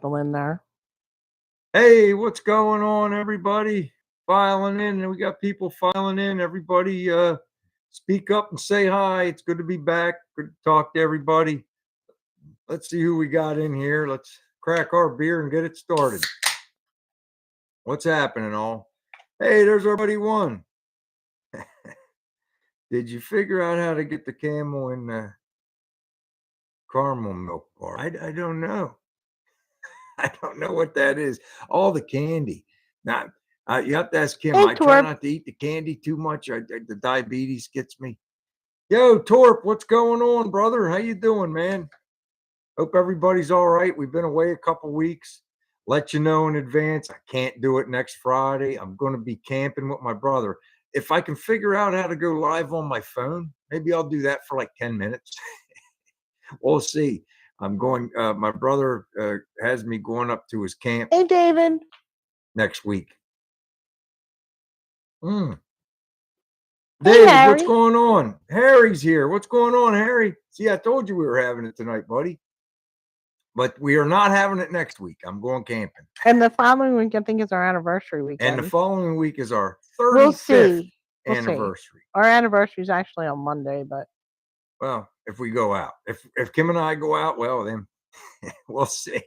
people in there. Hey, what's going on, everybody? Filing in, and we got people filing in. Everybody, speak up and say hi. It's good to be back. Good to talk to everybody. Let's see who we got in here. Let's crack our beer and get it started. What's happening, all? Hey, there's our buddy One. Did you figure out how to get the camel in the caramel milk bar? I don't know. I don't know what that is. All the candy. Now, you have to ask Kim. Hey, I try Torp. not to eat the candy too much. The diabetes gets me. Yo, Torp, what's going on, brother? How you doing, man? Hope everybody's all right. We've been away a couple weeks. Let you know in advance. I can't do it next Friday. I'm going to be camping with my brother. If I can figure out how to go live on my phone, maybe I'll do that for like 10 minutes. We'll see. I'm going. My brother has me going up to his camp. Hey, David. Next week. Hey, David, Harry. what's going on? Harry's here. What's going on, Harry? See, I told you we were having it tonight, buddy. But we are not having it next week. I'm going camping. And the following week, I think, is our anniversary weekend. And the following week is our 35th We'll see. anniversary. Our anniversary is actually on Monday, but well, if we go out, if Kim and I go out, well, then we'll see.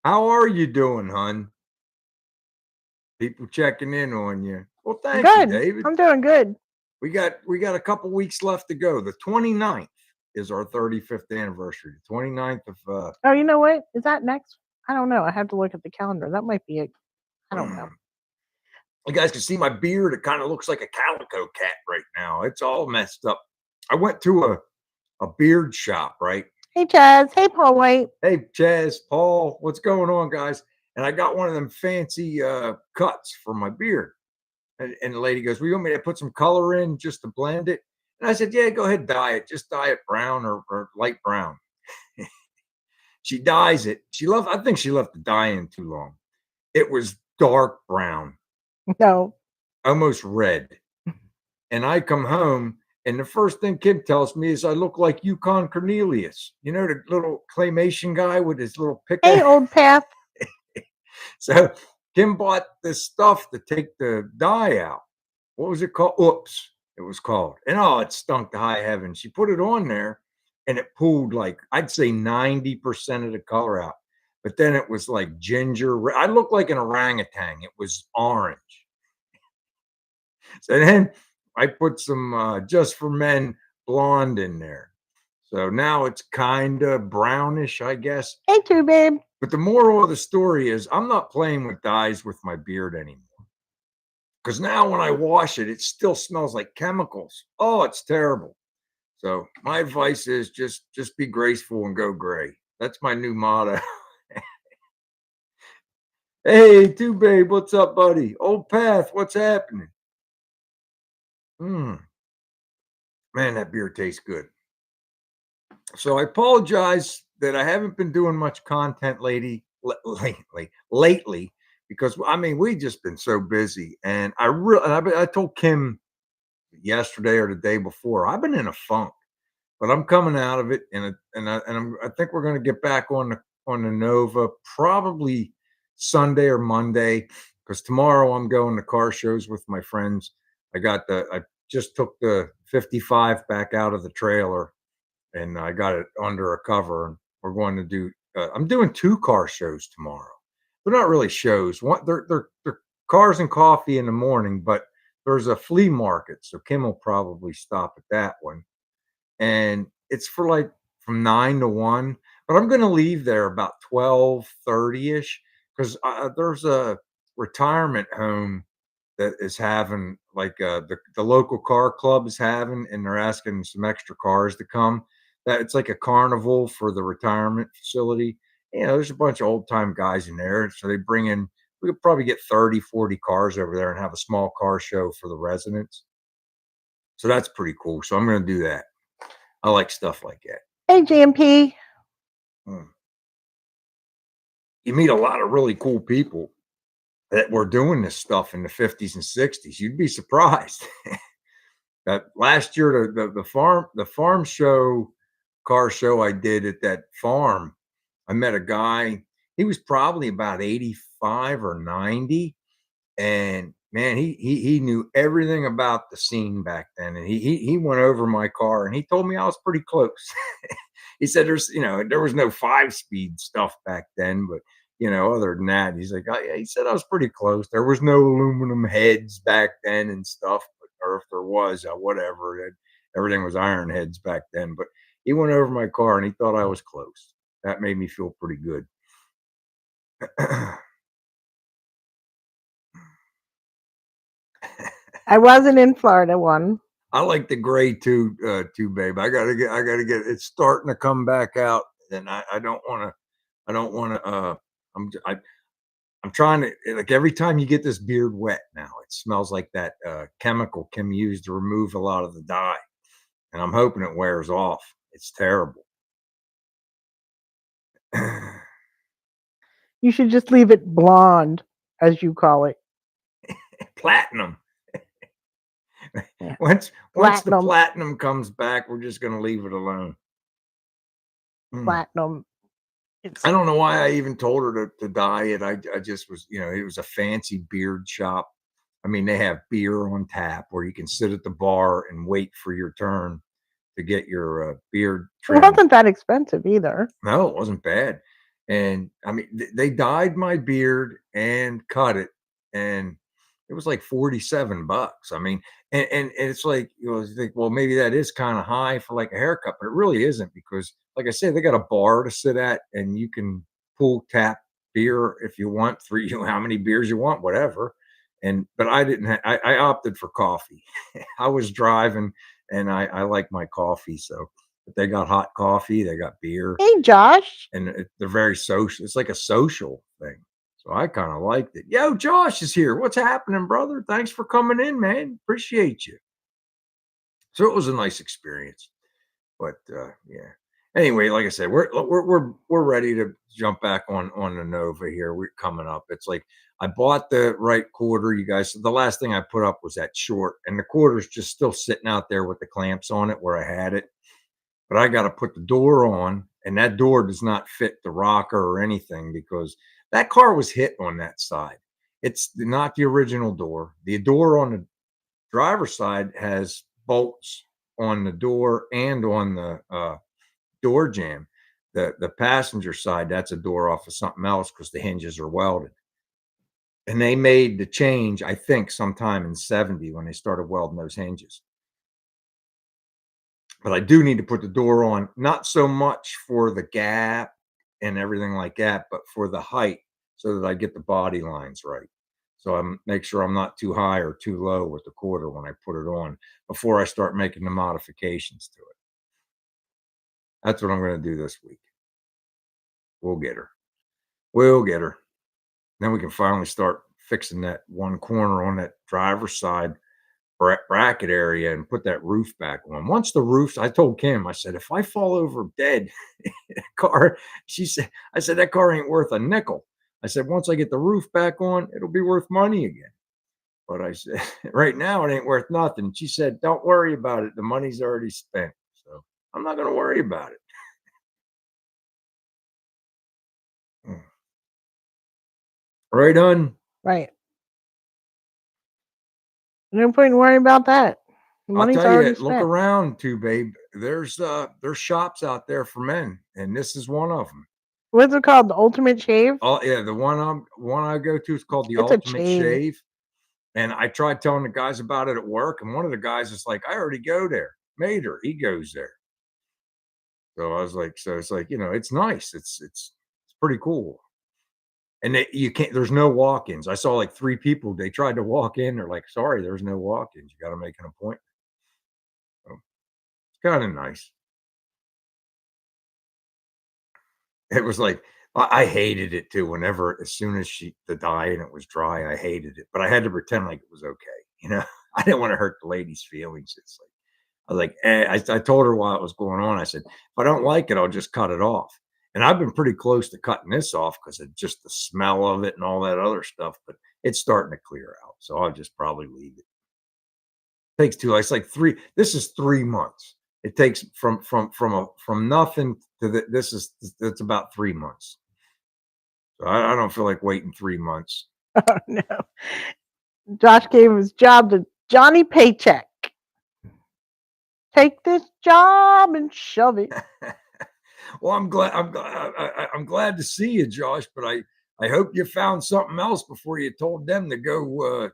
How are you doing, hon? People checking in on you. Well, thank you, David. I'm doing good. We got a couple weeks left to go. The 29th is our 35th anniversary. The 29th of Oh, you know what? Is that next? I don't know. I have to look at the calendar. That might be it. I don't know. You guys can see my beard. It kind of looks like a calico cat right now. It's all messed up. I went to a beard shop, right? Hey, Chaz. Hey, Paul White. Hey, Chaz, Paul. What's going on, guys? And I got one of them fancy cuts for my beard. And the lady goes, well, you want me to put some color in just to blend it? And I said, yeah, go ahead, dye it. Just dye it brown or light brown. She dyes it. I think she left the dye in too long. It was dark brown. No. Almost red. And I come home, and the first thing Kim tells me is I look like Yukon Cornelius. You know, the little claymation guy with his little pickaxe? Hey, old Path. So Kim bought this stuff to take the dye out. What was it called? Oops, it was called. And it stunk to high heaven. She put it on there, and it pulled like, I'd say 90% of the color out. But then it was like ginger. I looked like an orangutan. It was orange. So then I put some Just for Men blonde in there. So now it's kind of brownish, I guess. Hey, too, babe. But the moral of the story is I'm not playing with dyes with my beard anymore. Because now when I wash it, it still smells like chemicals. Oh, it's terrible. So my advice is just be graceful and go gray. That's my new motto. Hey, too, babe. What's up, buddy? Old Path, what's happening? Man, that beer tastes good. So I apologize that I haven't been doing much content lately, because I mean we've just been so busy, and I told Kim yesterday or the day before I've been in a funk, but I'm coming out of it, and I think we're going to get back on the Nova probably Sunday or Monday, because tomorrow I'm going to car shows with my friends. I just took the 55 back out of the trailer, and I got it under a cover, and we're going to do. I'm doing 2 car shows tomorrow. They're not really shows. They're cars and coffee in the morning, but there's a flea market, so Kim will probably stop at that one, and it's for like from 9 to 1. But I'm going to leave there about 12:30ish, because there's a retirement home that is having like the local car club is having, and they're asking some extra cars to come. That it's like a carnival for the retirement facility. There's a bunch of old time guys in there. So they bring in, we could probably get 30, 40 cars over there and have a small car show for the residents. So that's pretty cool. So I'm going to do that. I like stuff like that. Hey, GMP. You meet a lot of really cool people that were doing this stuff in the 50s and 60s. You'd be surprised. That last year, the farm show, car show I did at that farm, I met a guy, he was probably about 85 or 90, and man, he knew everything about the scene back then, and he went over my car, and he told me I was pretty close. He said there was no 5-speed stuff back then, but, other than that, he's like, "Oh, yeah," he said, "I was pretty close. There was no aluminum heads back then and stuff, but or if there was, whatever, everything was iron heads back then." But he went over my car, and he thought I was close. That made me feel pretty good. I wasn't in Florida one. I like the gray too, babe. I gotta get it's starting to come back out, and I don't wanna I don't wanna, I'm j I'm trying to like, every time you get this beard wet now, it smells like that, chemical Kim used to remove a lot of the dye, and I'm hoping it wears off. It's terrible. You should just leave it blonde, as you call it. Platinum. Yeah, Once the platinum, platinum comes back, we're just gonna leave it alone. Mm. platinum. It's I don't know why I even told her to dye it. I just was, it was a fancy beard shop. I mean, they have beer on tap where you can sit at the bar and wait for your turn to get your beard it trimmed. wasn't that expensive either. No, it wasn't bad. And I mean, they dyed my beard and cut it, and it was like $47. I mean, and it's like, you think, well, maybe that is kind of high for like a haircut, but it really isn't because, like I said, they got a bar to sit at, and you can pull tap beer if you want, three, how many beers you want, whatever. And but I didn't. I opted for coffee. I was driving, and I like my coffee, so. But they got hot coffee, they got beer, Hey, Josh. and they're very social. It's like a social thing. So I kind of liked it. Yo, Josh is here. What's happening, brother? Thanks for coming in, man. Appreciate you. So it was a nice experience. But yeah. Anyway, like I said, we're ready to jump back on the Nova here. We're coming up. It's like I bought the right quarter, you guys. The last thing I put up was that short, and the quarter's just still sitting out there with the clamps on it where I had it. But I got to put the door on, and that door does not fit the rocker or anything because that car was hit on that side. It's not the original door. The door on the driver's side has bolts on the door and on the door jamb. The passenger side, that's a door off of something else because the hinges are welded. And they made the change, I think, sometime in 70 when they started welding those hinges. But I do need to put the door on, not so much for the gap and everything like that, but for the height so that I get the body lines right. So I'm make sure I'm not too high or too low with the quarter when I put it on before I start making the modifications to it. That's what I'm going to do this week. We'll get her. We'll get her. Then we can finally start fixing that one corner on that driver's side bracket area and put that roof back on. Once the roof's, I told Kim, I said, if I fall over dead in a car, I said, that car ain't worth a nickel. I said, once I get the roof back on, it'll be worth money again. But I said, right now it ain't worth nothing. She said, don't worry about it. The money's already spent. So I'm not going to worry about it. Mm. Right on. Right. No point in worrying about that. The I'll money's tell you, already look spent. around too, babe. There's shops out there for men, and this is one of them. What's it called? The Ultimate Shave? Oh yeah, the one I go to is called the It's a Ultimate chain. Shave. And I tried telling the guys about it at work, and one of the guys is like, I already go there. Mater, he goes there. So I was like, so it's like, it's nice. It's pretty cool. And you can't, there's no walk-ins. I saw like 3 people, they tried to walk in. They're like, sorry, there's no walk-ins. You got to make an appointment. So it's kind of nice. It was like I hated it too. Whenever, as soon as the dye and it was dry, I hated it. But I had to pretend like it was okay. I didn't want to hurt the lady's feelings. It's like I was like, I told her while it was going on. I said, if I don't like it, I'll just cut it off. And I've been pretty close to cutting this off because of just the smell of it and all that other stuff. But it's starting to clear out, so I'll just probably leave it. Takes too. It's like three. This is 3 months. It takes from nothing to it's about 3 months. So I don't feel like waiting 3 months. Oh, no. Josh gave his job to Johnny Paycheck. Take this job and shove it. Well, I'm glad to see you, Josh, but I hope you found something else before you told them to go,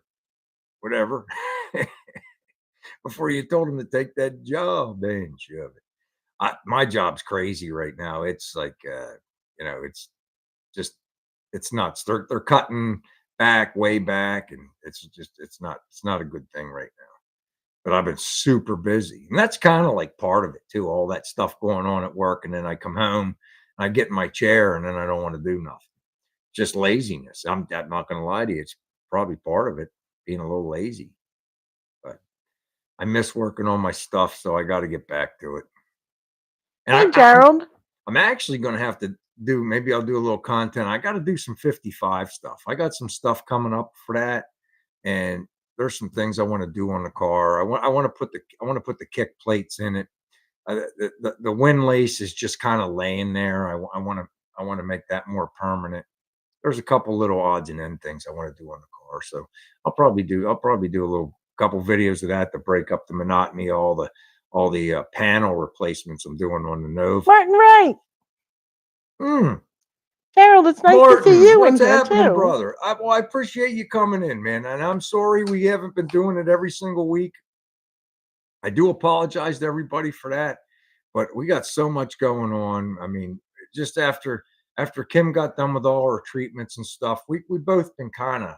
whatever, before you told them to take that job and shove it. My job's crazy right now. It's like, it's just it's nuts. They're cutting back, way back, and it's not a good thing right now. But I've been super busy, and that's kind of like part of it too. All that stuff going on at work, and then I come home, and I get in my chair, and then I don't want to do nothing. Just laziness. I'm not going to lie to you. It's probably part of it, being a little lazy. But I miss working on my stuff, so I got to get back to it. And Hey, I, I, I'm Gerald. I'm actually going to have to do. Maybe I'll do a little content. I got to do some 55 stuff. I got some stuff coming up for that, and there's some things I want to do on the car. I want to put the kick plates in it. The windlace is just kind of laying there. I want to make that more permanent. There's a couple little odds and end things I want to do on the car. So I'll probably do a little couple videos of that to break up the monotony. All the panel replacements I'm doing on the Nova. Martin Wright. Mm, Gerald, it's nice to see Martin, you in what's here, happening, too. brother? I appreciate you coming in, man. And I'm sorry we haven't been doing it every single week. I do apologize to everybody for that, but we got so much going on. I mean, just after Kim got done with all her treatments and stuff, we both been kind of,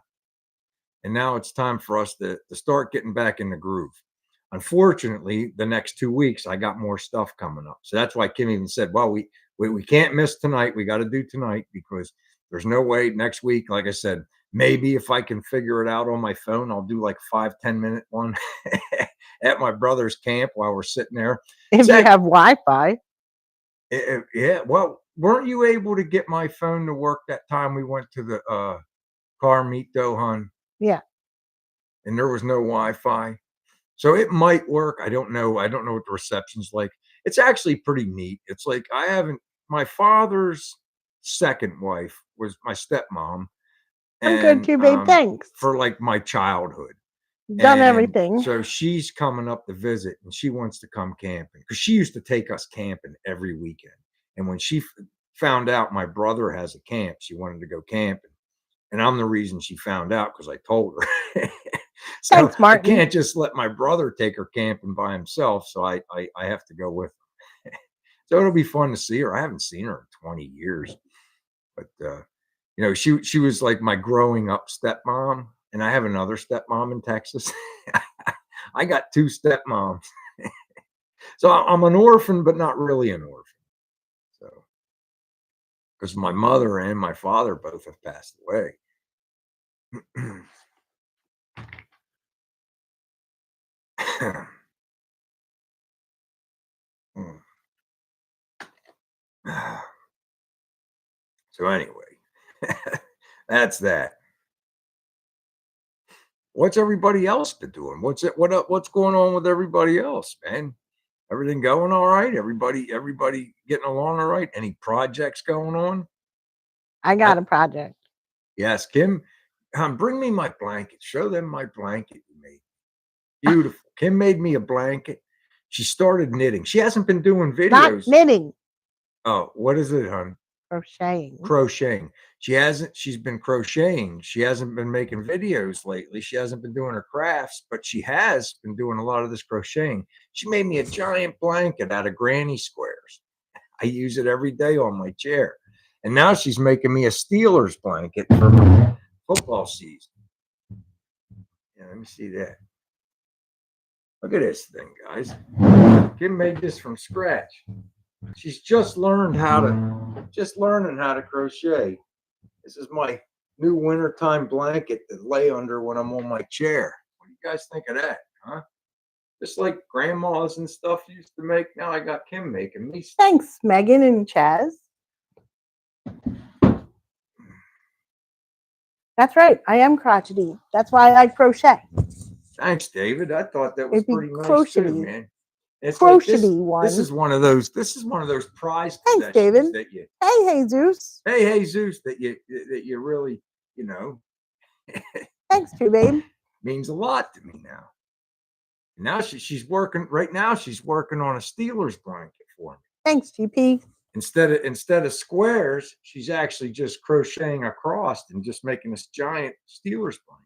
and now it's time for us to start getting back in the groove. Unfortunately, the next 2 weeks I got more stuff coming up, so that's why Kim even said, "Well, we can't miss tonight. We got to do tonight because there's no way next week." Like I said, maybe if I can figure it out on my phone, I'll do like 5-10 minute one at my brother's camp while we're sitting there. If you Zach, have Wi-Fi. yeah. Well, weren't you able to get my phone to work that time we went to the car meet, though, hon? Yeah. And there was no Wi-Fi. So it might work. I don't know. I don't know what the reception's like. It's actually pretty neat. It's like my father's second wife was my stepmom, I'm good and too, babe. Thanks. for like my childhood. Done And everything. so she's coming up to visit, and she wants to come camping because she used to take us camping every weekend. And when she found out my brother has a camp, she wanted to go camping. And I'm the reason she found out because I told her. So Thanks, I Martin. can't just let my brother take her camping by himself. So I have to go with him. So it'll be fun to see her. I haven't seen her in 20 years, but she was like my growing up stepmom, and I have another stepmom in Texas. I got two stepmoms, so I'm an orphan, but not really an orphan. So because my mother and my father both have passed away. So anyway, that's that. What's everybody else been doing? What's going on with everybody else, man? Everything going all right? Everybody getting along all right? Any projects going on? I got a project. Yes, Kim. Bring me my blanket. Show them my blanket you made. Beautiful. Kim made me a blanket. She started knitting. She hasn't been doing Not videos. knitting, Oh, what is it, hon? crocheting. Crocheting. She's been crocheting. She hasn't been making videos lately. She hasn't been doing her crafts, but she has been doing a lot of this crocheting. She made me a giant blanket out of granny squares. I use it every day on my chair. And now she's making me a Steelers blanket for my football season. Yeah, let me see that. Look at this thing, guys. Kim made this from scratch. She's just learning how to crochet. This is my new wintertime blanket to lay under when I'm on my chair. What do you guys think of that? Huh? Just like grandmas and stuff used to make. Now I got Kim making me stuff. Thanks, Megan and Chaz. That's right. I am crotchety. That's why I crochet. Thanks, David. I thought that was It'd be pretty nice too, crochet. man. It's like crochet this one. is one of those prized Thanks, possessions David. that you, Hey, Jesus. hey Zeus, that you really, Thanks, too, babe. means a lot to me now. Now she's working right now. She's working on a Steelers blanket for me. Thanks, GP. Instead of squares, she's actually just crocheting across and just making this giant Steelers blanket.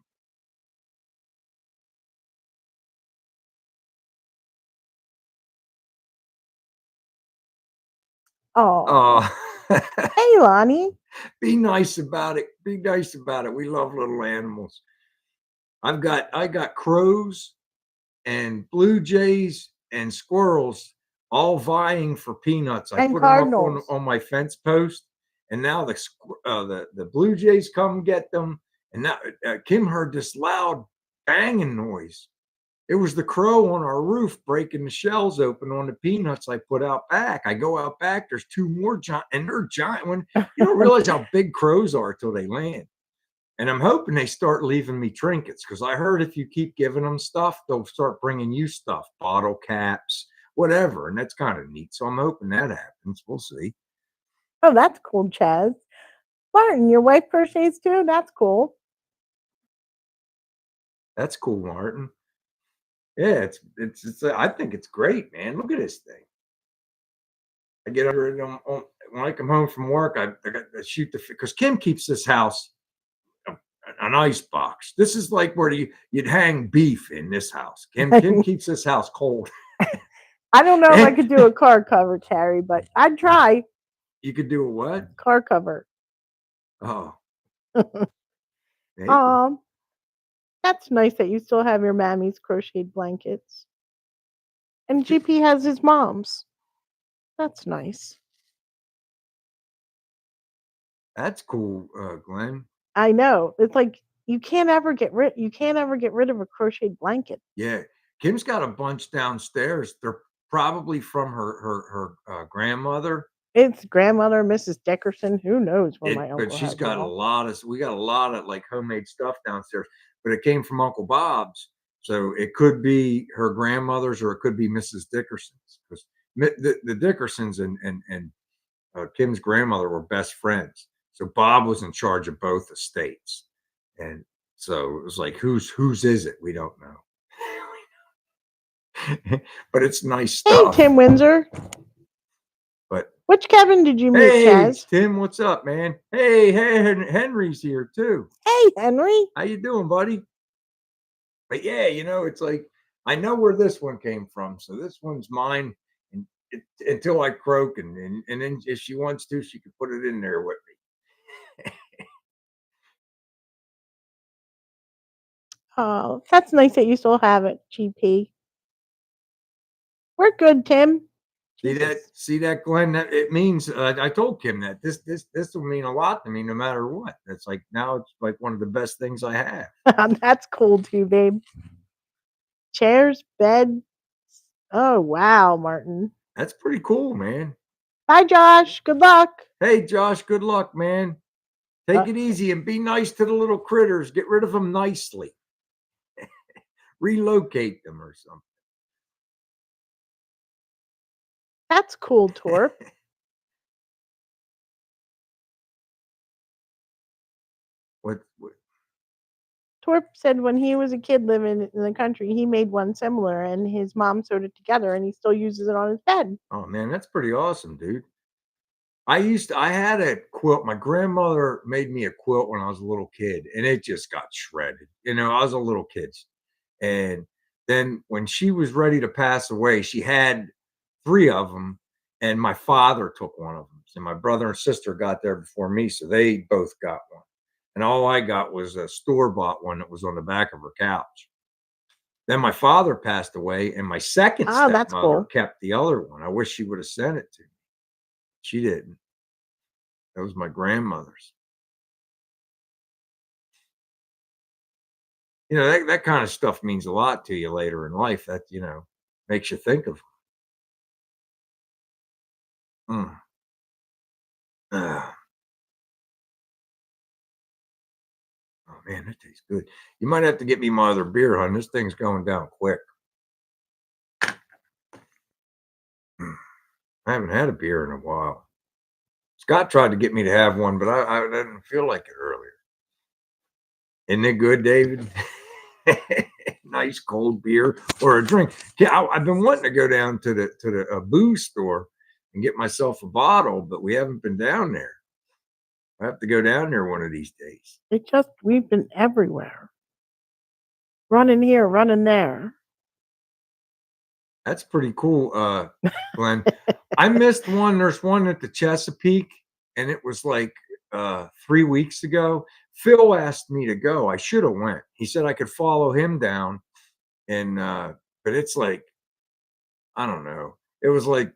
Oh, Oh, hey, Lonnie. be nice about it. Be nice about it. We love little animals. I got crows and blue jays and squirrels all vying for peanuts. I And put them up cardinals. on my fence post, and now the blue jays come get them. And now Kim heard this loud banging noise. It was the crow on our roof breaking the shells open on the peanuts I put out back. I go out back. There's two more giant, and they're giant. When you don't realize how big crows are till they land. And I'm hoping they start leaving me trinkets because I heard if you keep giving them stuff, they'll start bringing you stuff, bottle caps, whatever. And that's kind of neat. So I'm hoping that happens. We'll see. Oh, that's cool, Chaz. Martin, your wife crochets too? That's cool. That's cool, Martin. Yeah, I think it's great, man. Look at this thing. I get under it when I come home from work. I shoot because Kim keeps this house an ice box. This is like where you'd hang beef in this house. Kim keeps this house cold. I don't know if I could do a car cover, Terry, but I'd try. You could do a what? Car cover. Oh, maybe. That's nice that you still have your mammy's crocheted blankets. And GP has his mom's. That's nice. That's cool, Glenn. I know. It's like you can't ever get rid of a crocheted blanket. Yeah, Kim's got a bunch downstairs. They're probably from her grandmother. It's grandmother, Mrs. Dickerson. Who knows where my But uncle she's has it got a all. lot of we got a lot of like homemade stuff downstairs. But it came from Uncle Bob's, so it could be her grandmother's or it could be Mrs. Dickerson's because the Dickersons and Kim's grandmother were best friends. So Bob was in charge of both estates, and so it was like, whose is it? We don't know. But it's nice Hey, stuff. Tim Windsor. But which Kevin did you meet, hey, Chaz? Tim, what's up, man? Hey, Henry's here too. Hey, Henry. How you doing, buddy? But yeah, it's like I know where this one came from, so this one's mine. And until I croak, and then if she wants to, she could put it in there with me. Oh, that's nice that you still have it, GP. We're good, Tim. See that, Glenn? That it means I told Kim that this will mean a lot to me no matter what. It's like now it's like one of the best things I have. That's cool too, babe. Chairs, bed. Oh wow, Martin. That's pretty cool, man. Bye, Josh. Good luck. Hey, Josh, good luck, man. Take it easy and be nice to the little critters. Get rid of them nicely. Relocate them or something. That's cool, Torp. What? Torp said when he was a kid living in the country, he made one similar, and his mom sewed it together, and he still uses it on his bed. Oh man, that's pretty awesome, dude. I had a quilt. My grandmother made me a quilt when I was a little kid, and it just got shredded. I was a little kid. And then when she was ready to pass away, she had 3 of them, and my father took one of them. And my brother and sister got there before me, so they both got one. And all I got was a store-bought one that was on the back of her couch. Then my father passed away, and my second that's stepmother cool. kept the other one. I wish she would have sent it to me. She didn't. That was my grandmother's. That kind of stuff means a lot to you later in life. That, makes you think of. Mm. Oh man, that tastes good. You might have to get me my other beer, hon. This thing's going down quick. I haven't had a beer in a while. Scott tried to get me to have one, but I didn't feel like it earlier. Isn't it good, David? Nice cold beer or a drink. Yeah, I've been wanting to go down to the booze store and get myself a bottle, but we haven't been down there. I have to go down there one of these days. We've been everywhere. Running here, running there. That's pretty cool, Glenn. I missed one. There's one at the Chesapeake, and it was like 3 weeks ago. Phil asked me to go. I should have went. He said I could follow him down, and but it's like I don't know. It was like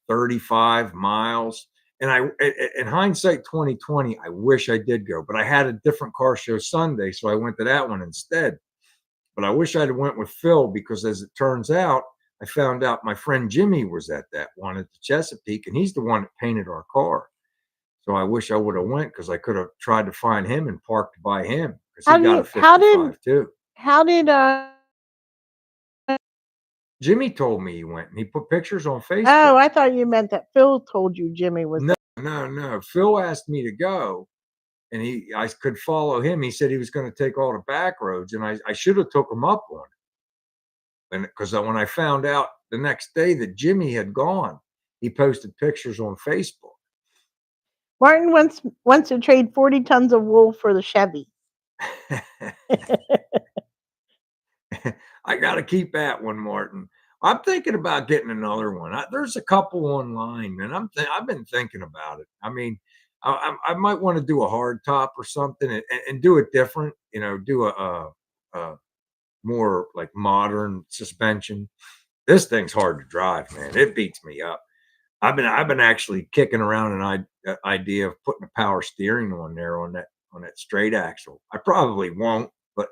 35 miles. And in hindsight, 2020, I wish I did go, but I had a different car show Sunday, so I went to that one instead. But I wish I'd have went with Phil because, as it turns out, I found out my friend Jimmy was at that one at the Chesapeake, and he's the one that painted our car. So I wish I would have went because I could have tried to find him and parked by him because How he do got a you how did 55 too. how did Jimmy told me he went and he put pictures on Facebook. Oh, I thought you meant that Phil told you Jimmy was No, no, no. Phil asked me to go, and I could follow him. He said he was going to take all the back roads, and I should have took him up on it. And because when I found out the next day that Jimmy had gone, he posted pictures on Facebook. Martin wants to trade 40 tons of wool for the Chevy. I got to keep that one, Martin. I'm thinking about getting another one. There's a couple online, and I've been thinking about it. I mean, I might want to do a hard top or something and do it different. You know, do a more like modern suspension. This thing's hard to drive, man. It beats me up. I've been actually kicking around an idea of putting a power steering on there on that straight axle. I probably won't, but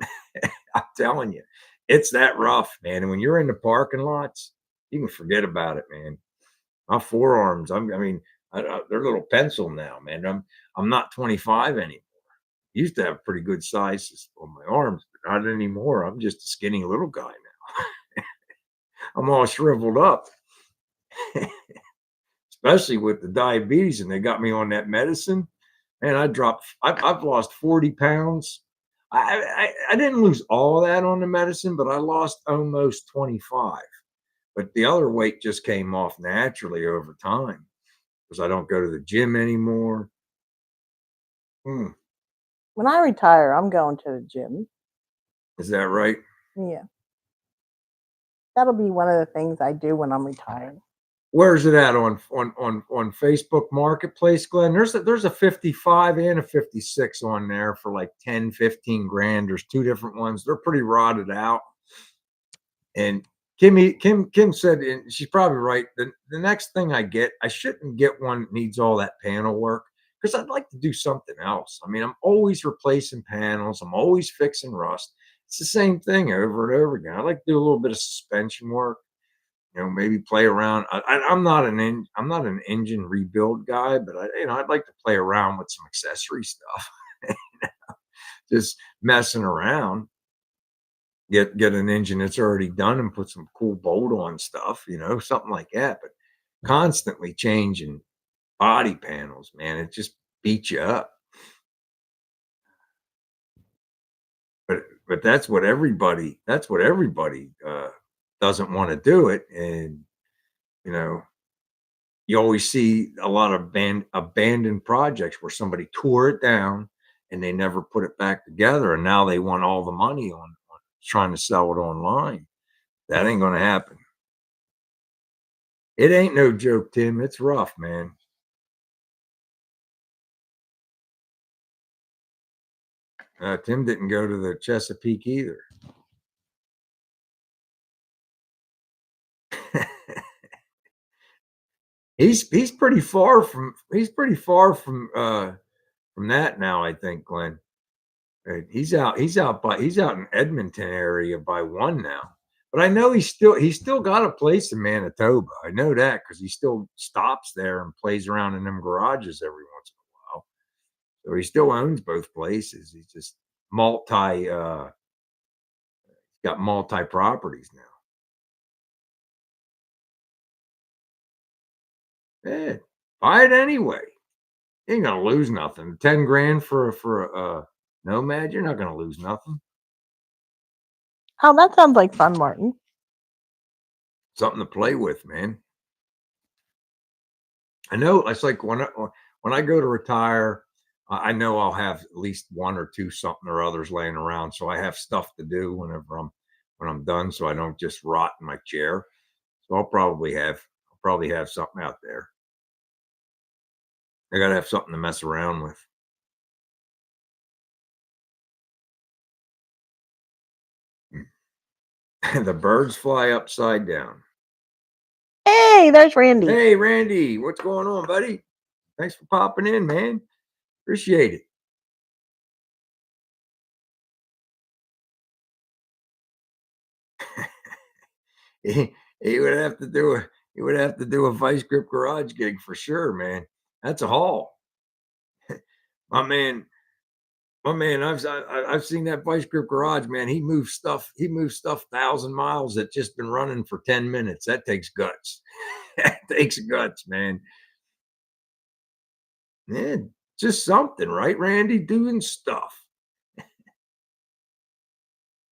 I'm telling you, it's that rough, man. And when you're in the parking lots, you can forget about it, man. My forearms, they're little pencil now, man. I'm not 25 anymore. Used to have pretty good sizes on my arms, but not anymore. I'm just a skinny little guy now. I'm all shriveled up. Especially with the diabetes, and they got me on that medicine. And I've lost 40 pounds. I didn't lose all of that on the medicine, but I lost almost 25. But the other weight just came off naturally over time because I don't go to the gym anymore. Hmm. When I retire, I'm going to the gym. Is that right? Yeah. That'll be one of the things I do when I'm retired. Where's it at on Facebook Marketplace, Glenn? There's a 55 and a 56 on there for like 10, 15 grand. There's two different ones. They're pretty rotted out. And Kim said, and she's probably right. The next thing I get, I shouldn't get one that needs all that panel work because I'd like to do something else. I mean, I'm always replacing panels. I'm always fixing rust. It's the same thing over and over again. I like to do a little bit of suspension work. You know, maybe play around. I'm not an engine rebuild guy, but I'd like to play around with some accessory stuff. Just messing around. Get an engine that's already done and put some cool bolt on stuff, something like that. But constantly changing body panels, man, it just beats you up. But that's what everybody doesn't want to do it. And you know, you always see a lot of abandoned projects where somebody tore it down and they never put it back together, and now they want all the money on trying to sell it online. That ain't gonna happen. It ain't no joke, Tim. It's rough, man. Tim didn't go to the Chesapeake either. He's pretty far from that now, I think, Glenn. He's out in Edmonton area by one now. But I know he's still got a place in Manitoba. I know that because he still stops there and plays around in them garages every once in a while. So he still owns both places. He's just got multi properties now. Yeah, buy it anyway. You ain't gonna lose nothing. 10 grand for a Nomad, you're not gonna lose nothing. Oh, that sounds like fun, Martin. Something to play with, man. I know it's like when I go to retire, I know I'll have at least one or two something or others laying around, so I have stuff to do whenever when I'm done, so I don't just rot in my chair. So I'll probably have something out there. I gotta have something to mess around with. The birds fly upside down. Hey, there's Randy. Hey, Randy, what's going on, buddy? Thanks for popping in, man. Appreciate it. He would have to do a vice grip garage gig for sure, man. That's a haul. My man, I've seen that vice grip garage, man. He moves stuff 1,000 miles that just been running for 10 minutes. That takes guts. That takes guts, man. Yeah, just something, right, Randy? Doing stuff.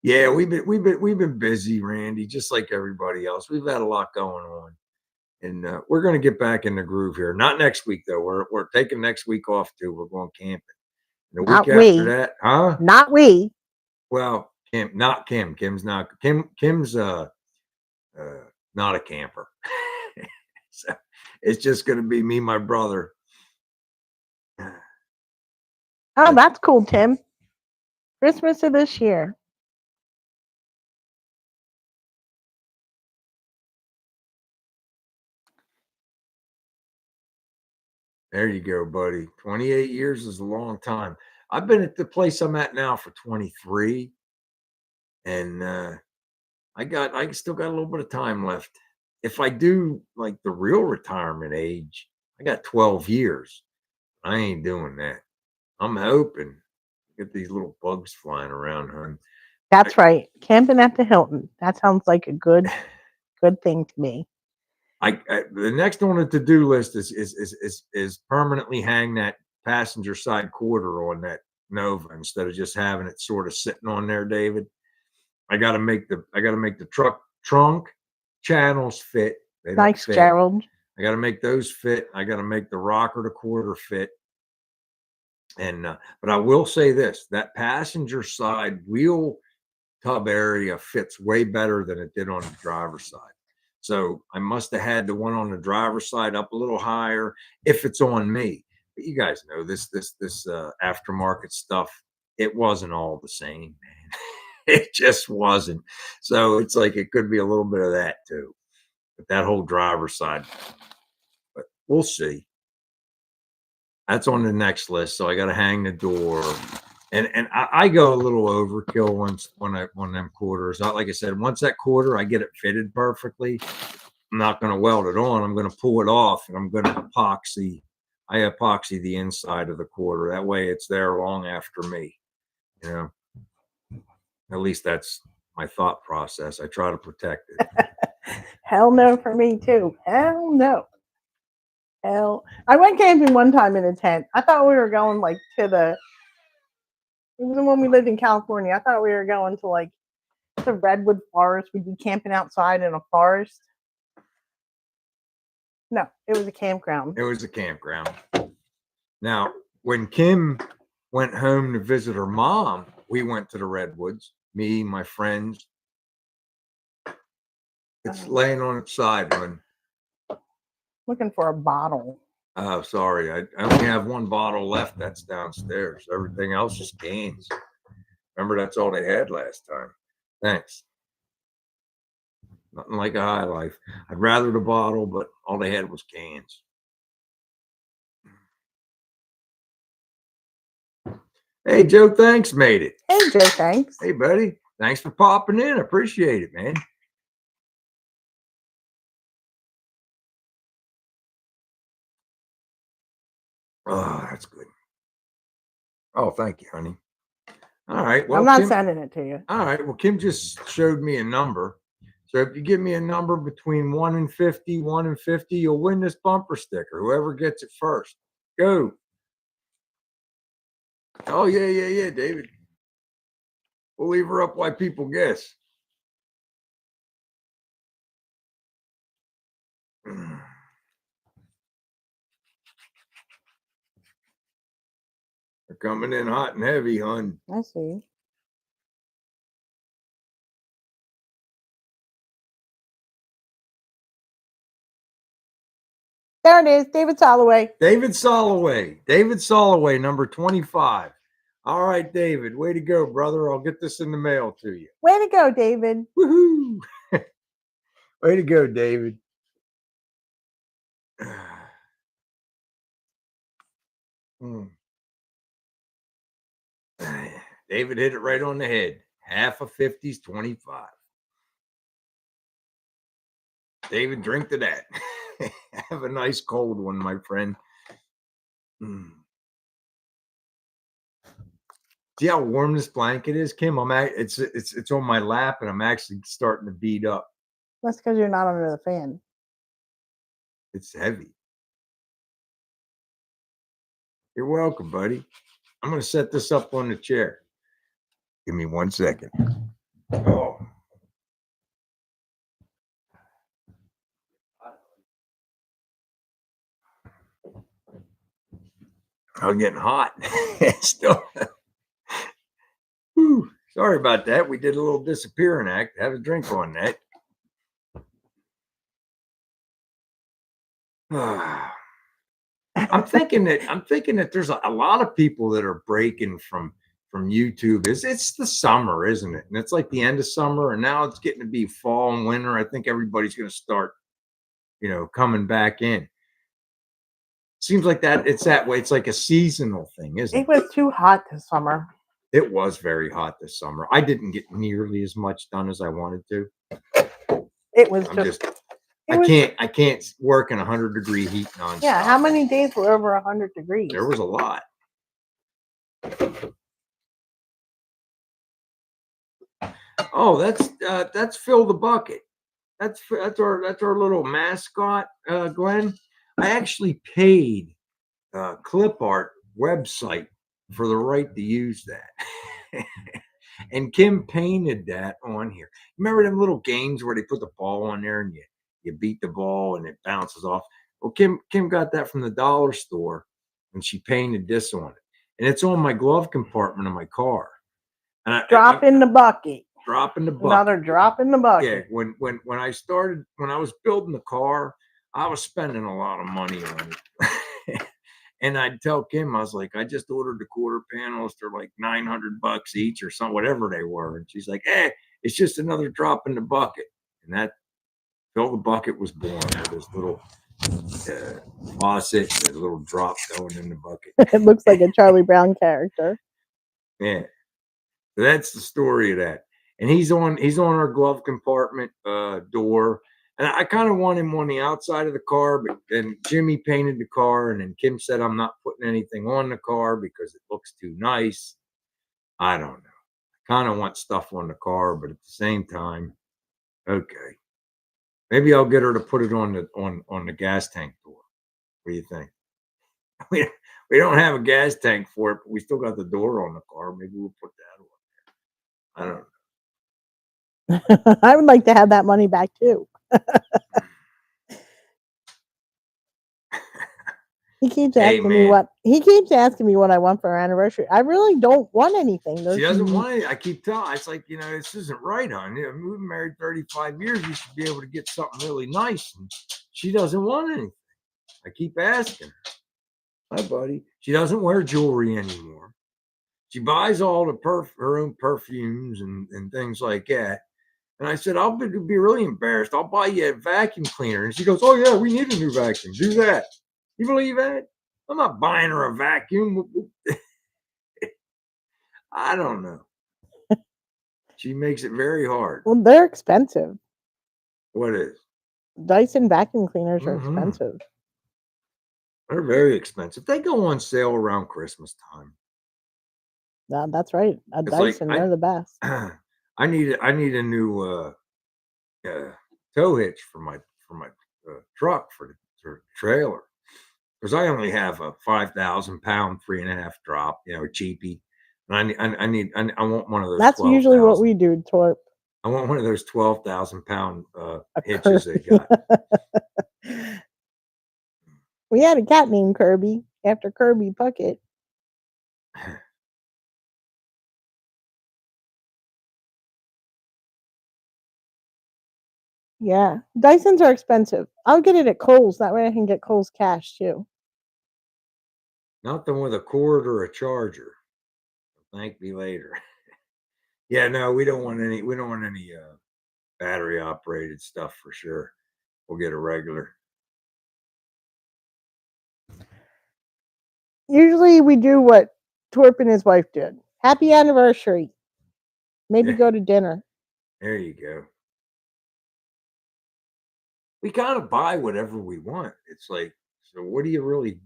Yeah, we've been busy, Randy, just like everybody else. We've had a lot going on. And we're going to get back in the groove here. Not next week though. We're taking next week off too. We're going camping. And the week Not after we. that, huh? Not we. Well, not Kim. Kim's not Kim. Kim's not a camper. So it's just going to be me, my brother. Oh, that's cool, Tim. Christmas of this year. There you go, buddy. 28 years is a long time. I've been at the place I'm at now for 23, and I still got a little bit of time left. If I do like the real retirement age, I got 12 years. I ain't doing that. I'm hoping get these little bugs flying around, hun. That's right. Camping at the Hilton. That sounds like a good thing to me. The next on the to-do list is permanently hang that passenger side quarter on that Nova instead of just having it sort of sitting on there, David. I got to make the trunk channels fit. They don't Nice, fit. Gerald. I got to make those fit. I got to make the rocker to quarter fit. And but I will say this: that passenger side wheel tub area fits way better than it did on the driver's side. So I must have had the one on the driver's side up a little higher if it's on me. But you guys know this aftermarket stuff. It wasn't all the same, man. It just wasn't. So it's like it could be a little bit of that too. But that whole driver's side. But we'll see. That's on the next list. So I got to hang the door. And I go a little overkill when them quarters. Like I said, once that quarter I get it fitted perfectly, I'm not going to weld it on. I'm going to pull it off and I'm going to epoxy. I epoxy the inside of the quarter. That way it's there long after me. You know, at least that's my thought process. I try to protect it. Hell no for me too. Hell no. Hell. I went camping one time in a tent. I thought we were going like to the. It was when we lived in California. I thought we were going to like the redwood forest. We'd be camping outside in a forest. No, it was a campground. It was a campground. Now, when Kim went home to visit her mom, we went to the redwoods. Me, my friends. It's laying on its side, hun. Looking for a bottle. Oh, sorry. I only have one bottle left. That's downstairs. Everything else is cans. Remember, that's all they had last time. Thanks. Nothing like a high life. I'd rather the bottle, but all they had was cans. Hey, Joe, thanks. Made it. Hey, Joe, thanks. Hey, buddy. Thanks for popping in. I appreciate it, man. Oh, that's good. Oh, thank you, honey. All right. Well, I'm not Kim, sending it to you. all right. Well, Kim just showed me a number. So if you give me a number between 1 and 50, 1 and 50, you'll win this bumper sticker. Whoever gets it first. Go. Oh, yeah, David. We'll leave her up while people guess. They're coming in hot and heavy, hon. I see. There it is, David Soloway. David Soloway, number 25. All right, David, way to go, brother. I'll get this in the mail to you. Way to go, David. Woohoo! Way to go, David. David hit it right on the head. Half of 50's 25. David, drink to that. Have a nice cold one, my friend. See how warm this blanket is, Kim? It's on my lap, and I'm actually starting to beat up. That's because you're not under the fan. It's heavy. You're welcome, buddy. I'm going to set this up on the chair. Give me 1 second. Oh. I'm getting hot. Still. Whew. Sorry about that. We did a little disappearing act. Have a drink on that. I'm thinking that there's a lot of people that are breaking from YouTube. It's the summer, isn't it? And it's like the end of summer, and now it's getting to be fall and winter. I think everybody's going to start, coming back in. Seems like that. It's that way. It's like a seasonal thing, isn't it? It was too hot this summer. It was very hot this summer. I didn't get nearly as much done as I wanted to. It was I can't work in 100-degree heat nonstop. Yeah, how many days were over 100 degrees? There was a lot. Oh, that's Phil the Bucket. That's our little mascot, Glenn. I actually paid Clip Art website for the right to use that. And Kim painted that on here. Remember them little games where they put the ball on there and you beat the ball and it bounces off? Well, Kim got that from the dollar store, and she painted this on it. And it's on my glove compartment of my car. And Drop in the bucket. Drop in the bucket. Another drop in the bucket. Yeah, when I was building the car, I was spending a lot of money on it. And I'd tell Kim, I was like, I just ordered the quarter panels. They're like $900 each or something, whatever they were. And she's like, it's just another drop in the bucket. And that Phil the Bucket was born with this little faucet, and a little drop going in the bucket. It looks like a Charlie Brown character. Yeah. So that's the story of that. And he's on our glove compartment door. And I kind of want him on the outside of the car, but then Jimmy painted the car, and then Kim said I'm not putting anything on the car because it looks too nice. I don't know. I kind of want stuff on the car, but at the same time, okay. Maybe I'll get her to put it on the gas tank door. What do you think? We don't have a gas tank for it, but we still got the door on the car. Maybe we'll put that on there. I don't know. I would like to have that money back too. He keeps asking me what I want for our anniversary. I really don't want anything. She doesn't want it. I keep telling. It's like, this isn't right, hon. We've been married 35 years. You should be able to get something really nice. And she doesn't want anything. I keep asking her. Hi, buddy. She doesn't wear jewelry anymore. She buys all the her own perfumes and things like that. And I said, I'll be really embarrassed. I'll buy you a vacuum cleaner. And she goes, oh, yeah, we need a new vacuum. Do that. You believe that? I'm not buying her a vacuum. I don't know. She makes it very hard. Well, they're expensive. What is? Dyson vacuum cleaners are expensive. They're very expensive. They go on sale around Christmas time. That's right. Dyson, they're the best. I need a new tow hitch for my truck for the trailer because I only have a 5,000 pound 3.5 drop, cheapy, and I want one of those That's usually what 12,000. we do, Torp. I want one of those 12,000 pound A hitches they Kirby. got. We had a cat named Kirby after Kirby Puckett. Yeah, Dysons are expensive. I'll get it at Kohl's. That way I can get Kohl's cash too. Nothing with a cord or a charger. Thank me later. Yeah, no, we don't want any. We don't want any battery operated stuff for sure. We'll get a regular. Usually we do what Torp and his wife did. Happy anniversary. Maybe Yeah, go to dinner. there you go. We kind of buy whatever we want. It's like, so what do you really?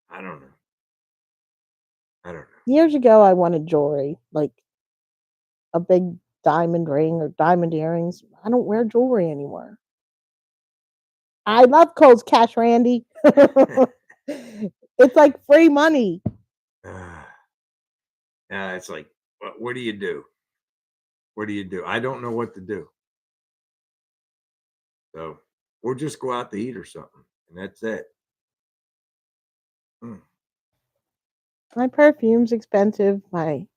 I don't know. I don't know. Years ago, I wanted jewelry, like a big diamond ring or diamond earrings. I don't wear jewelry anymore. I love Kohl's cash, Randy. It's like free money. Yeah, it's like, what do you do? What do you do? I don't know what to do. So we'll just go out to eat or something, and that's it. Mm. My perfume's expensive. My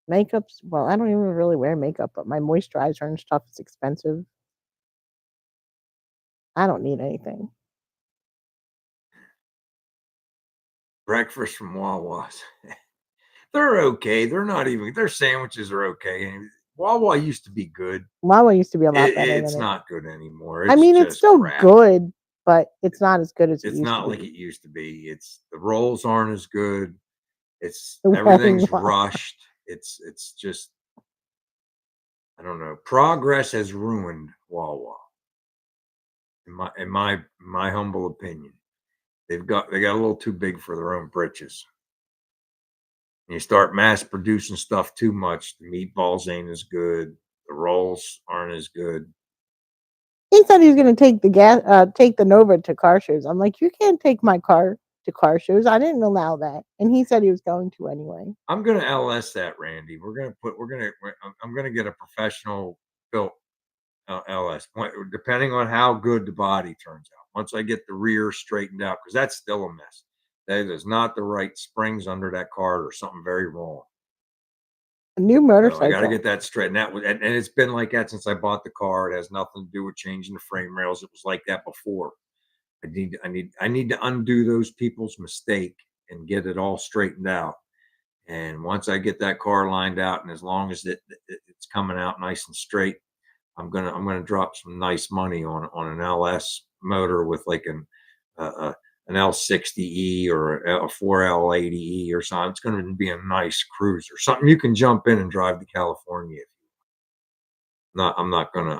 makeup's, well, I don't even really wear makeup, but my moisturizer and stuff is expensive. I don't need anything. Breakfast from Wawa's. They're okay. They're not even. Their sandwiches are okay. And Wawa used to be good. Wawa used to be a lot better It's than it. not good anymore. I It's mean, it's just still crap. good, but it's not as good as it It's used to not like be. it used to be. It's the rolls aren't as good. It's Wearing everything's Wawa. rushed. It's just, I don't know. Progress has ruined Wawa. In my humble opinion. They got a little too big for their own britches. And you start mass producing stuff too much, the meatballs ain't as good, the rolls aren't as good. He said he was going to take the Nova to car shows. I'm like, you can't take my car to car shows. I didn't allow that, and he said he was going to anyway. I'm gonna LS that, Randy. I'm gonna get a professional built LS, depending on how good the body turns out. Once I get the rear straightened out, because that's still a mess. That is not the right springs under that car, or something very wrong. A new So I got to motorcycle. get that straightened out. And it's been like that since I bought the car. It has nothing to do with changing the frame rails. It was like that before. I need to undo those people's mistake and get it all straightened out. And once I get that car lined out, and as long as it's coming out nice and straight, I'm gonna drop some nice money on an LS motor with like an L60E or a 4L80E or something. It's going to be a nice cruiser, something you can jump in and drive to California. I'm not gonna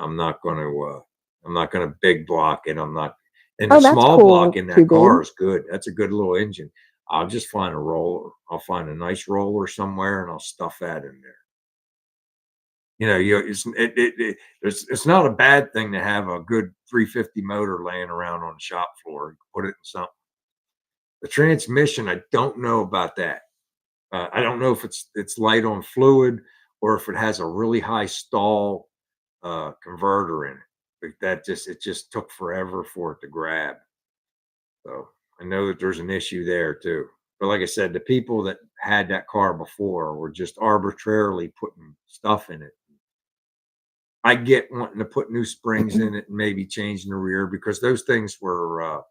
big block it. I'm not, and the Oh, that's small block cool, in that car Tubing. is good. That's a good little engine. I'll just find a roller. I'll find a nice roller somewhere, and I'll stuff that in there. It's not a bad thing to have a good 350 motor laying around on the shop floor. You can put it in something. The transmission, I don't know about that. I don't know if it's light on fluid or if it has a really high stall converter in it. But it just took forever for it to grab. So I know that there's an issue there too. But like I said, the people that had that car before were just arbitrarily putting stuff in it. I get wanting to put new springs in it and maybe changing the rear, because those things were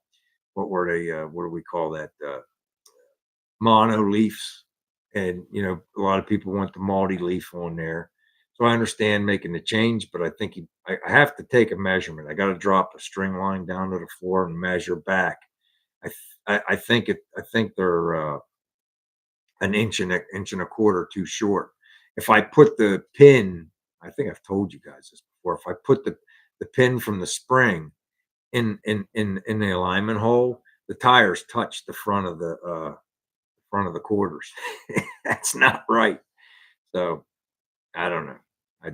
what were they? What do we call that? Mono leafs, and a lot of people want the multi leaf on there. So I understand making the change, but I think I have to take a measurement. I got to drop a string line down to the floor and measure back. I think they're an inch and a quarter too short. If I put the pin, I think I've told you guys this before. If I put the pin from the spring in the alignment hole, the tires touch the front of the quarters. That's not right. So I don't know.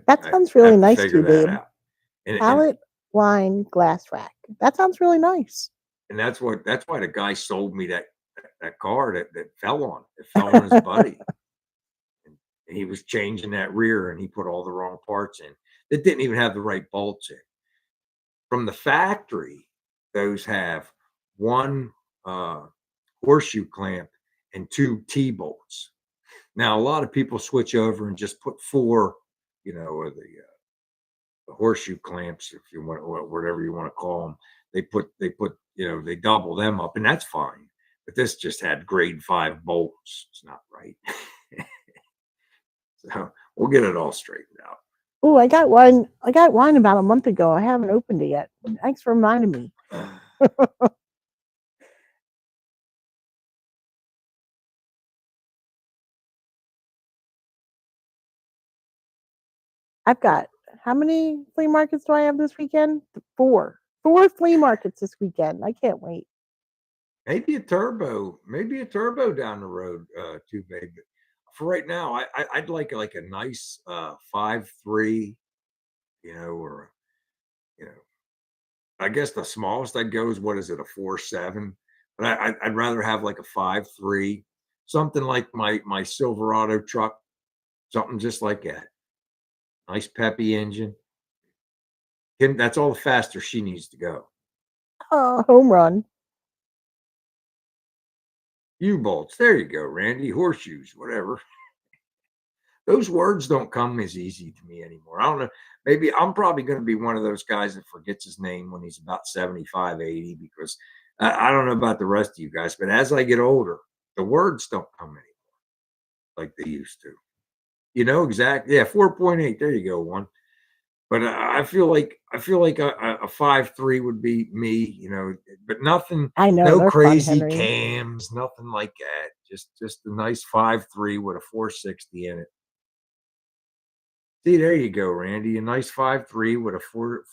That I sounds really have to nice figure to you, that babe. out. And Pallet wine glass rack. That sounds really nice. that's why the guy sold me that car that fell on. It fell on his buddy. And he was changing that rear and he put all the wrong parts in. It didn't even have the right bolts in. From the factory, those have one horseshoe clamp and two T-bolts. Now, a lot of people switch over and just put four, the horseshoe clamps, if you want, whatever you want to call them. They put, they double them up, and that's fine. But this just had grade 5 bolts. It's not right. So we'll get it all straightened out. Oh, I got one. I got wine about a month ago. I haven't opened it yet. Thanks for reminding me. I've got how many flea markets do I have this weekend? 4. 4 flea markets this weekend. I can't wait. Maybe a turbo down the road, too, baby. For right now, I'd like a nice 5.3, or I guess the smallest I'd go is, what is it, a 4.7? But I'd rather have like a 5.3, something like my Silverado truck, something just like that. Nice peppy engine. That's all the faster she needs to go. Oh, home run. U-bolts. There you go, Randy. Horseshoes, whatever. Those words don't come as easy to me anymore. I don't know. Maybe I'm probably going to be one of those guys that forgets his name when he's about 75, 80, because I don't know about the rest of you guys, but as I get older, the words don't come anymore like they used to. Exactly. Yeah, 4.8. There you go, one. But I feel like a 5.3 would be me, but nothing, I know. no They're crazy fun, Henry. cams, nothing like that. Just a nice 5.3 with a 460 in it. See, there you go, Randy. A nice 5.3 with a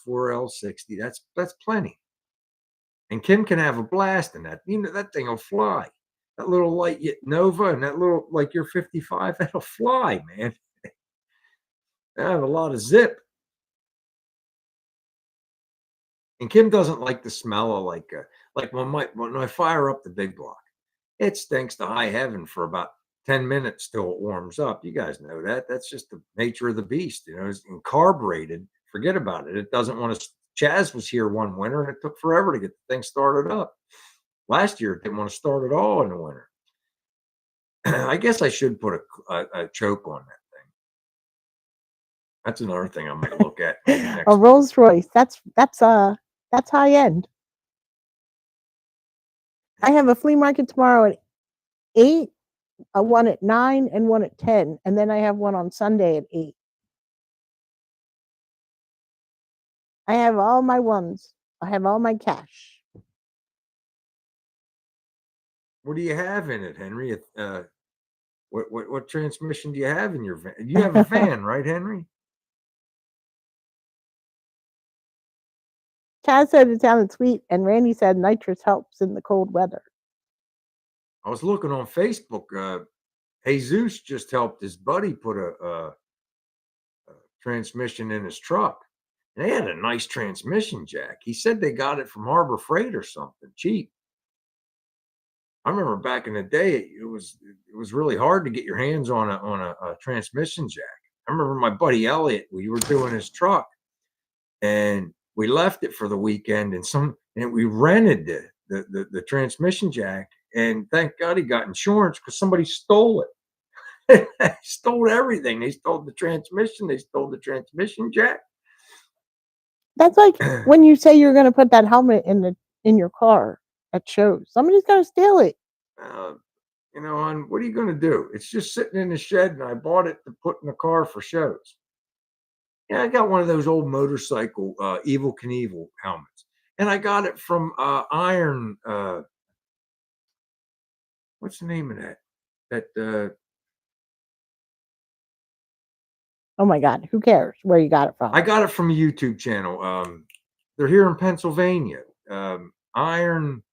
4L60. That's plenty. And Kim can have a blast in that. That thing will fly. That little light Nova and that little, like your 55, that'll fly, man. I have a lot of zip. And Kim doesn't like the smell of like when I fire up the big block, it stinks to high heaven for about 10 minutes till it warms up. You guys know that. That's just the nature of the beast. It's carbureted. Forget about it. It doesn't want to. Chaz was here one winter and it took forever to get the thing started up. Last year, it didn't want to start at all in the winter. I guess I should put a choke on that thing. That's another thing I might look at next a Rolls Royce. That's high end. I have a flea market tomorrow at 8, one at 9, and one at 10, and then I have one on Sunday at 8. I have all my ones. I have all my cash. What do you have in it, Henry? What transmission do you have in your van? You have a van, right, Henry? Chaz said it sounded sweet, and Randy said nitrous helps in the cold weather. I was looking on Facebook. Jesus just helped his buddy put a transmission in his truck. And they had a nice transmission jack. He said they got it from Harbor Freight or something cheap. I remember back in the day, it was really hard to get your hands on a transmission jack. I remember my buddy Elliot, we were doing his truck, and we left it for the weekend, and we rented the transmission jack. And thank God he got insurance because somebody stole it. They stole everything. They stole the transmission. They stole the transmission jack. That's like when you say you're going to put that helmet in your car at shows. Somebody's got to steal it. What are you going to do? It's just sitting in the shed, and I bought it to put in the car for shows. Yeah, I got one of those old motorcycle Evel Knievel helmets, and I got it from Iron. What's the name of that? Oh my God, who cares where you got it from? I got it from a YouTube channel. They're here in Pennsylvania. Iron.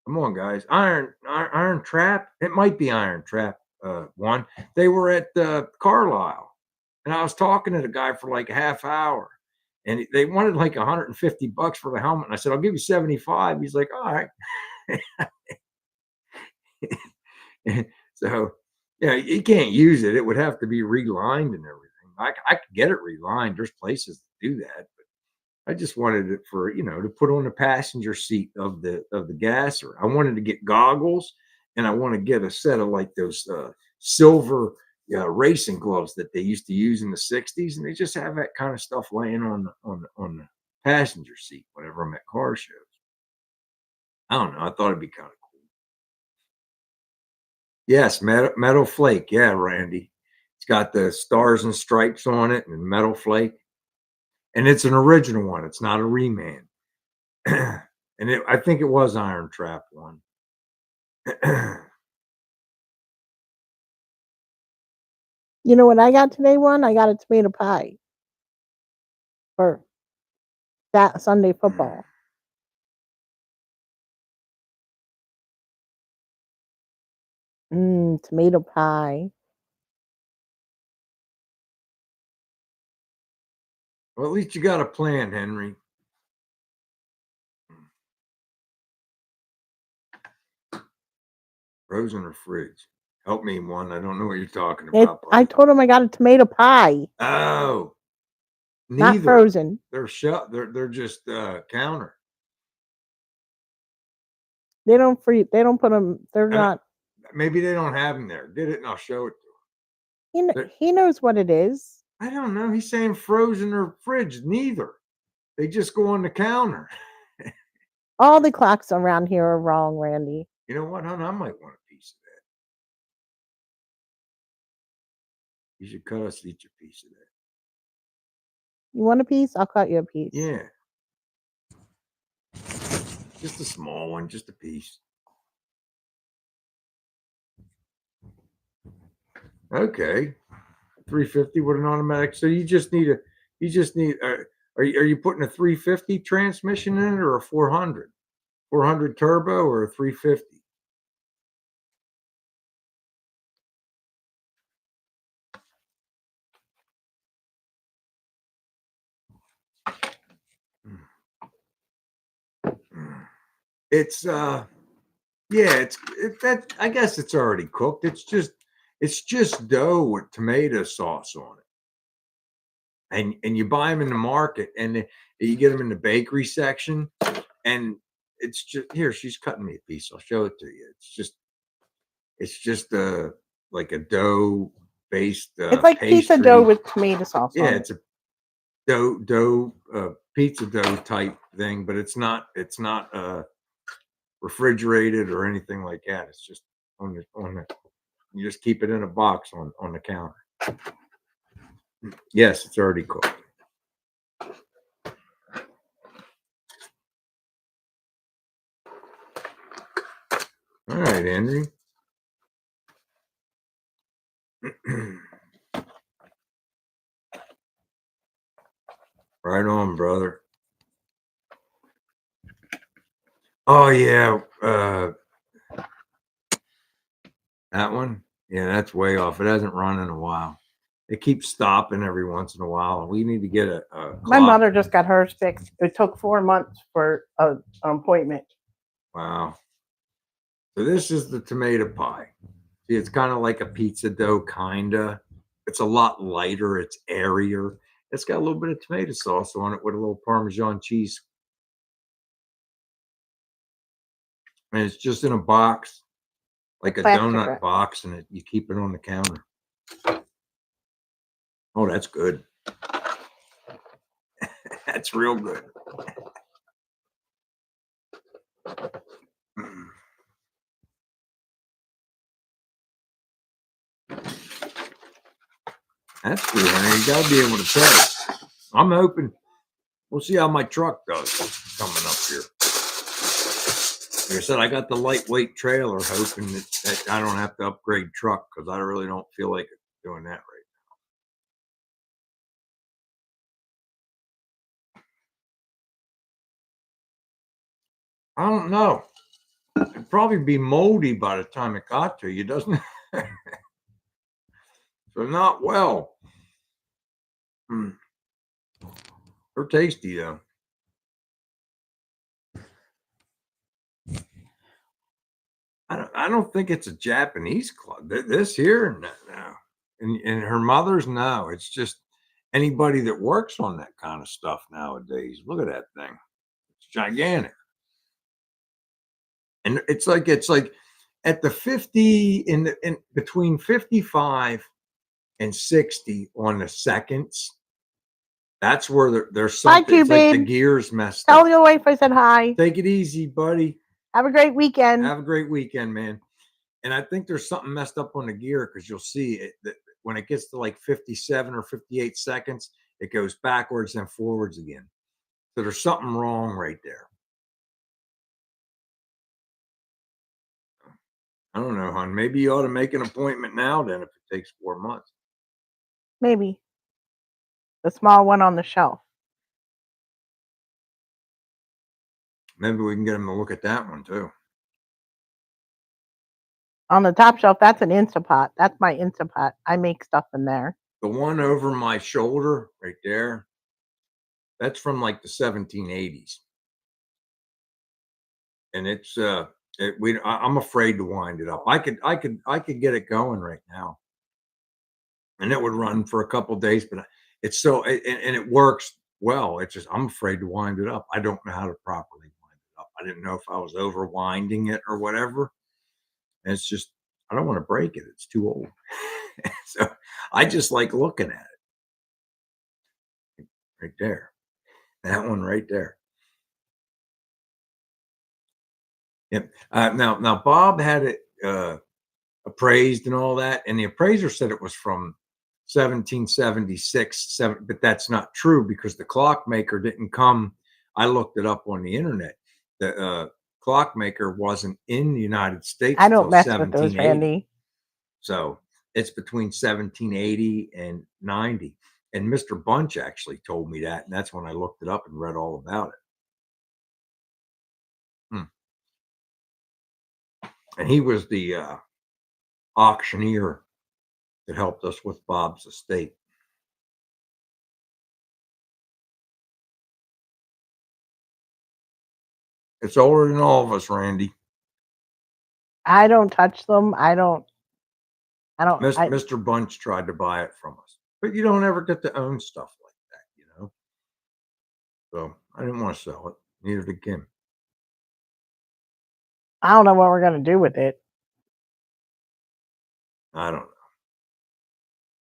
Come on, guys. Iron Trap. It might be Iron Trap. One. They were at Carlisle, and I was talking to the guy for like a half hour. And they wanted like $150 for the helmet. And I said, I'll give you 75. He's like, all right. So, yeah, you can't use it. It would have to be relined and everything. I could get it relined. There's places to do that, but I just wanted it for, to put on the passenger seat of the gasser. I wanted to get goggles, and I want to get a set of like those silver racing gloves that they used to use in the '60s, and they just have that kind of stuff laying on the passenger seat whenever I'm at car shows. I don't know. I thought it'd be kind of cool. Yes, metal flake. Yeah, Randy. It's got the stars and stripes on it and metal flake. And it's an original one. It's not a reman. And I think it was Iron Trap one. You know what I got today? I got a tomato pie for that Sunday football. Tomato pie. Well, at least you got a plan, Henry. Frozen or fridge? Help me, one. I don't know what you're talking about. I told him I got a tomato pie. Oh, not frozen. They're shut. They're just counter. They don't freeze. They don't put them. They're not. Maybe they don't have them there. Get it, and I'll show it to him. He knows what it is. I don't know. He's saying frozen or fridge. Neither. They just go on the counter. All the clocks around here are wrong, Randy. You know what, hon? I might want a piece of that. You should cut us each a piece of that. You want a piece? I'll cut you a piece. Yeah. Just a small one, just a piece. Okay. 350 with an automatic. So you just need are you putting a 350 transmission in it or a 400? 400 turbo or a 350? It's that I guess it's already cooked. It's just dough with tomato sauce on it. And you buy them in the market, and you get them in the bakery section, and it's just here. She's cutting me a piece. I'll show it to you. It's just like a dough based. It's like pastry. Pizza dough with tomato sauce. Yeah, it's a dough pizza dough type thing, but it's not refrigerated or anything like that. It's just on the. You just keep it in a box on the counter. Yes, it's already cooked. All right, Henry. Right on, brother. Oh yeah, that one. Yeah, that's way off. It hasn't run in a while. It keeps stopping every once in a while. We need to get a My mother just got hers fixed. It took 4 months for an appointment. Wow. So this is the tomato pie. See, it's kind of like a pizza dough, kinda. It's a lot lighter. It's airier. It's got a little bit of tomato sauce on it with a little Parmesan cheese. And it's just in a box, like a donut box, and you keep it on the counter. Oh, that's good. That's real good. That's good, honey. You gotta be able to test. I'm hoping we'll see how my truck does coming up here. Like I said, I got the lightweight trailer, hoping that I don't have to upgrade truck because I really don't feel like doing that right now. I don't know. It'd probably be moldy by the time it got to you, doesn't it? So not well. They're tasty though. I don't think it's a Japanese club. This here, no, no. And her mother's, no. It's just anybody that works on that kind of stuff nowadays. Look at that thing. It's gigantic. And it's like at the 50 in between 55 and 60 on the seconds. That's where there's Bye, something. It's like the Cupid. gears messed Tell up. your wife I said hi. Take it easy, buddy. Have a great weekend. Have a great weekend, man. And I think there's something messed up on the gear because you'll see it that when it gets to like 57 or 58 seconds, it goes backwards and forwards again. So there's something wrong right there. I don't know, hon. Maybe you ought to make an appointment now then if it takes 4 months. Maybe. The small one on the shelf. Maybe we can get him to look at that one too. On the top shelf, that's an Instapot. That's my Instapot. I make stuff in there. The one over my shoulder right there, that's from like the 1780s. And it's I'm afraid to wind it up. I could get it going right now. And it would run for a couple days, but it's so and it works well. It's just I'm afraid to wind it up. I don't know how to properly wind it up. I didn't know if I was over winding it or whatever. And it's just I don't want to break it. It's too old. So I just like looking at it right there. That one right there. Yep. Now Bob had it appraised and all that, and the appraiser said it was from 1776, but that's not true because the clockmaker didn't come. I looked it up on the internet. The clockmaker wasn't in the United States I until don't mess with those, 1780. Randy. So it's between 1780 and 90. And Mr. Bunch actually told me that, and that's when I looked it up and read all about it. And he was the auctioneer that helped us with Bob's estate. It's older than all of us, Randy. I don't touch them. I don't. Mr. Bunch tried to buy it from us, but you don't ever get to own stuff like that, So I didn't want to sell it. Neither did Kim. I don't know what we're gonna do with it. I don't know.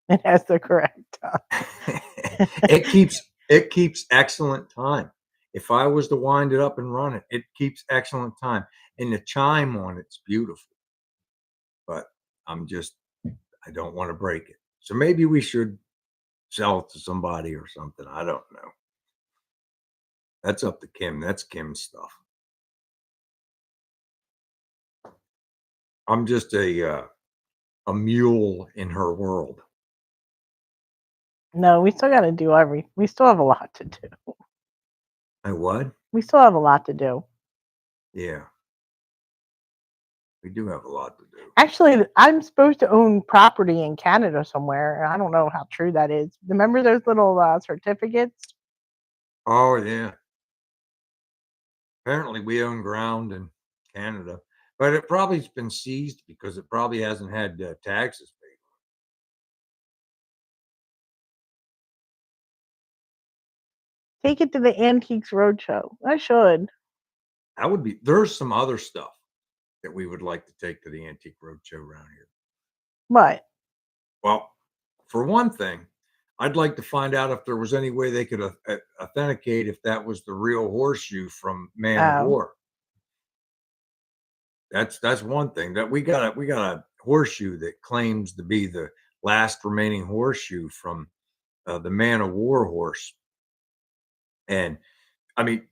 It has the correct time. It keeps excellent time. If I was to wind it up and run it, it keeps excellent time. And the chime on it's beautiful. But I don't want to break it. So maybe we should sell it to somebody or something. I don't know. That's up to Kim. That's Kim's stuff. I'm just a mule in her world. No, we still got to do we still have a lot to do. I what? We still have a lot to do. Yeah. We do have a lot to do. Actually, I'm supposed to own property in Canada somewhere. And I don't know how true that is. Remember those little certificates? Oh, yeah. Apparently, we own ground in Canada, but it probably has been seized because it probably hasn't had taxes paid. Take it to the Antiques Roadshow. I should. That would be. There's some other stuff that we would like to take to the Antique Roadshow around here. What? Well, for one thing, I'd like to find out if there was any way they could authenticate if that was the real horseshoe from Man of War. That's one thing that we got a horseshoe that claims to be the last remaining horseshoe from the Man of War horse. And I mean,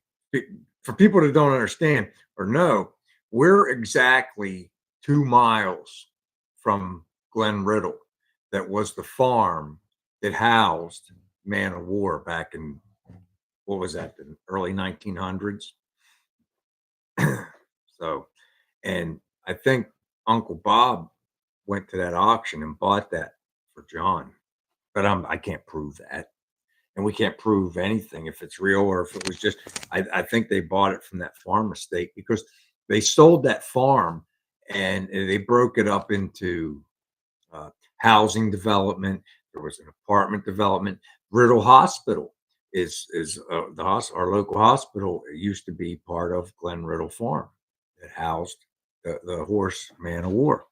for people that don't understand or know, we're exactly 2 miles from Glen Riddle. That was the farm that housed Man of War back in, what was that, the early 1900s? So, and I think Uncle Bob went to that auction and bought that for John, but I can't prove that. and we can't prove anything if it's real or if it was just. I think they bought it from that farm estate because they sold that farm and they broke it up into housing development. There was an apartment development. Riddle Hospital is our local hospital. It used to be part of Glen Riddle Farm that housed the horse man of war.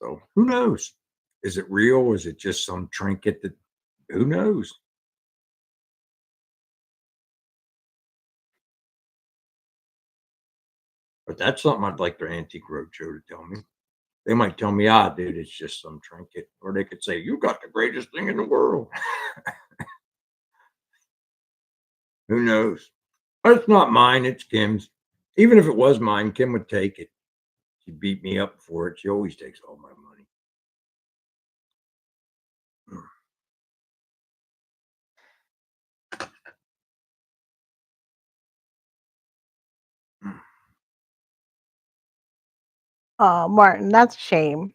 So who knows? Is it real? Is it just some trinket that who knows? But that's something I'd like their antique roadshow to tell me. They might tell me, ah, dude, it's just some trinket. Or they could say, you got the greatest thing in the world. Who knows? But it's not mine, it's Kim's. Even if it was mine, Kim would take it. She beat me up for it. She always takes all my money. Martin, that's a shame.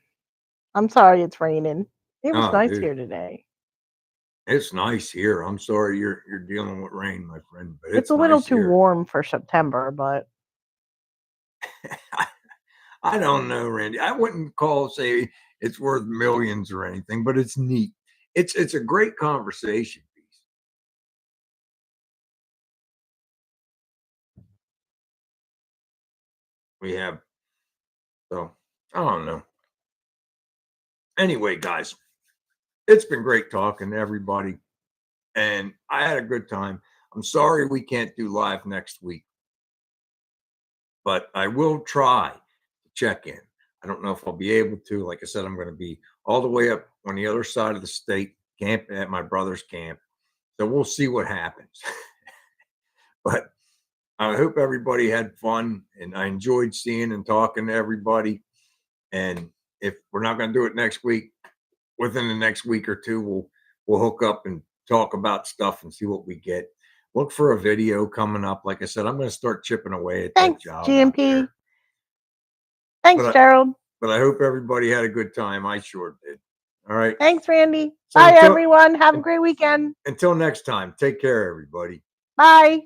I'm sorry it's raining. It was Oh, nice dude, here today. it's nice here. I'm sorry you're dealing with rain, my friend, but It's it's a little nice too here. warm for September, but I don't know, Randy. I wouldn't say it's worth millions or anything, but it's neat. It's a great conversation piece. We have so I don't know. Anyway, guys, it's been great talking to everybody, and I had a good time. I'm sorry we can't do live next week, but I will try to check in. I don't know if I'll be able to. Like I said, I'm going to be all the way up on the other side of the state, camp at my brother's camp. So we'll see what happens. But I hope everybody had fun and I enjoyed seeing and talking to everybody. And if we're not going to do it next week, within the next week or two, we'll hook up and talk about stuff and see what we get. Look for a video coming up. Like I said, I'm going to start chipping away at that thanks, job out GMP. there. Thanks, But Gerald. I hope everybody had a good time. I sure did. All right. Thanks, Randy. So Bye, everyone. Have a great weekend. until next time, take care, everybody. Bye.